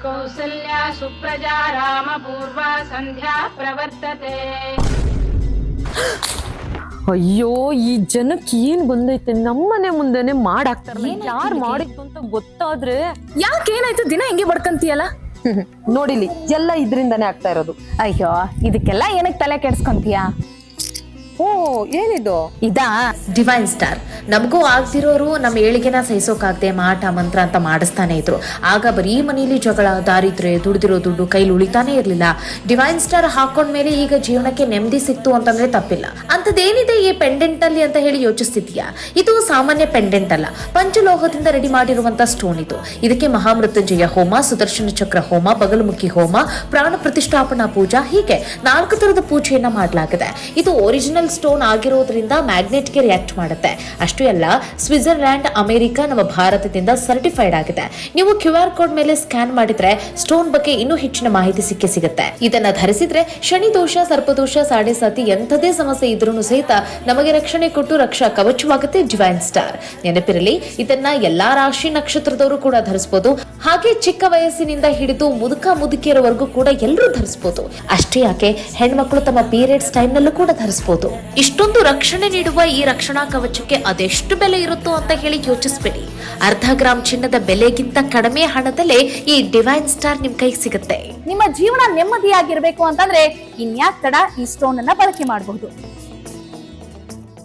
ಕೌಸಲ್ಯ ಸುಪ್ರಜಾ ರಾಮ ಪೂರ್ವ ಸಂಧ್ಯಾ ಪ್ರವರ್ತತೆ. ಅಯ್ಯೋ, ಈ ಜನಕ್ಕೆ ಏನ್ ಬಂದೈತೆ, ನಮ್ಮನೆ ಮುಂದೆನೆ ಮಾಡಾಕ್ತಾರಲ್ಲ, ಯಾರು ಮಾಡಿತ್ತು ಅಂತ ಗೊತ್ತಾದ್ರೆ. ಯಾಕೇನಾಯ್ತು, ದಿನ ಹಿಂಗೆ ಬಡ್ಕಂತೀಯಲ್ಲ? ನೋಡಿಲಿ, ಎಲ್ಲ ಇದ್ರಿಂದಾನೇ ಆಗ್ತಾ ಇರೋದು. ಅಯ್ಯೋ, ಇದಕ್ಕೆಲ್ಲ ಏನಕ್ಕೆ ತಲೆ ಕೆಡ್ಸ್ಕೊಂತೀಯ? ಓ, ಏನಿದು? ಇದಾ ಡಿವೈನ್ ಸ್ಟಾರ್. ನಮಗೂ ಆಗ್ತಿರೋರು ನಮ್ಮ ಏಳಿಗೆನ ಸಹಿಸೋಕಾಗದೆ ಮಾಟ ಮಂತ್ರ ಅಂತ ಮಾಡಿಸ್ತಾನೆ ಇದ್ರು. ಆಗ ಬರೀ ಮನೇಲಿ ಜಗಳ, ದಾರಿದ್ರೆ, ದುಡ್ದಿರೋ ದುಡ್ಡು ಕೈಲಿ ಉಳಿತಾನೆ ಇರ್ಲಿಲ್ಲ. ಡಿವೈನ್ ಸ್ಟಾರ್ ಹಾಕೊಂಡ್ಮೇಲೆ ಈಗ ಜೀವನಕ್ಕೆ ನೆಮ್ಮದಿ ಸಿಕ್ತು ಅಂತಂದ್ರೆ ತಪ್ಪಿಲ್ಲ. ಅಂತದೇನಿದೆ ಈ ಪೆಂಡೆಂಟ್ ಅಲ್ಲಿ ಅಂತ ಹೇಳಿ ಯೋಚಿಸ್ತಿದ್ಯಾ? ಇದು ಸಾಮಾನ್ಯ ಪೆಂಡೆಂಟ್ ಅಲ್ಲ, ಪಂಚಲೋಹದಿಂದ ರೆಡಿ ಮಾಡಿರುವಂತ ಸ್ಟೋನ್ ಇದು. ಇದಕ್ಕೆ ಮಹಾಮೃತ್ಯುಂಜಯ ಹೋಮ, ಸುದರ್ಶನ ಚಕ್ರ ಹೋಮ, ಬಗಲುಮುಖಿ ಹೋಮ, ಪ್ರಾಣ ಪ್ರತಿಷ್ಠಾಪನಾ ಪೂಜಾ, ಹೀಗೆ 4 ತರದ ಪೂಜೆಯನ್ನ ಮಾಡಲಾಗಿದೆ. ಇದು ಒರಿಜಿನಲ್ ಸ್ಟೋನ್ ಆಗಿರೋದ್ರಿಂದ ಮ್ಯಾಗ್ನೆಟ್ ಗೆ ರಿಯಾಕ್ಟ್ ಮಾಡುತ್ತೆ. ಅಷ್ಟೇ ಅಲ್ಲ, ಸ್ವಿಟ್ಜರ್ಲ್ಯಾಂಡ್, ಅಮೆರಿಕ, ನಮ್ಮ ಭಾರತದಿಂದ ಸರ್ಟಿಫೈಡ್ ಆಗಿದೆ. ನೀವು QR ಕೋಡ್ ಮೇಲೆ ಸ್ಕ್ಯಾನ್ ಮಾಡಿದ್ರೆ ಸ್ಟೋನ್ ಬಗ್ಗೆ ಇನ್ನೂ ಹೆಚ್ಚಿನ ಮಾಹಿತಿ ಸಿಗುತ್ತೆ. ಇದನ್ನ ಧರಿಸಿದ್ರೆ ಶನಿ ದೋಷ, ಸರ್ಪದೋಷ, ಸಾಡೆ ಸಾತಿ ಎಂಥದೇ ಸಮಸ್ಯೆ ಇದ್ರೂ ಸಹಿತ ನಮಗೆ ರಕ್ಷಣೆ ಕೊಟ್ಟು ರಕ್ಷಾ ಕವಚವಾಗುತ್ತೆ ಡಿವೈನ್ ಸ್ಟಾರ್. ನೆನಪಿರಲಿ, ಇದನ್ನ ಎಲ್ಲಾ ರಾಶಿ ನಕ್ಷತ್ರದವರು ಕೂಡ ಧರಿಸಬಹುದು. ಹಾಗೆ ಚಿಕ್ಕ ವಯಸ್ಸಿನಿಂದ ಹಿಡಿದು ಮುದುಕಿಯರವರೆಗೂ ಕೂಡ ಎಲ್ಲರೂ ಧರಿಸಬಹುದು. ಅಷ್ಟೇ ಯಾಕೆ, ಹೆಣ್ಮಕ್ಳು ತಮ್ಮ ಪೀರಿಯಡ್ಸ್ ಟೈಮ್ ನಲ್ಲೂ ಕೂಡ ಧರಿಸಬಹುದು. ಇಷ್ಟೊಂದು ರಕ್ಷಣೆ ನೀಡುವ ಈ ರಕ್ಷಣಾ ಕವಚಕ್ಕೆ ಅದೆಷ್ಟು ಬೆಲೆ ಇರುತ್ತೋ ಅಂತ ಹೇಳಿ ಯೋಚಿಸಬೇಡಿ. ಅರ್ಧ ಗ್ರಾಮ್ ಚಿನ್ನದ ಬೆಲೆಗಿಂತ ಕಡಿಮೆ ಹಣದಲ್ಲೇ ಈ ಡಿವೈನ್ ಸ್ಟಾರ್ ನಿಮ್ ಕೈಗೆ ಸಿಗುತ್ತೆ. ನಿಮ್ಮ ಜೀವನ ನೆಮ್ಮದಿಯಾಗಿರ್ಬೇಕು ಅಂತಂದ್ರೆ ಇನ್ಯಾಕ್ ತಡ, ಈ ಸ್ಟೋನ್ ಅನ್ನ ಬಳಕೆ ಮಾಡಬಹುದು.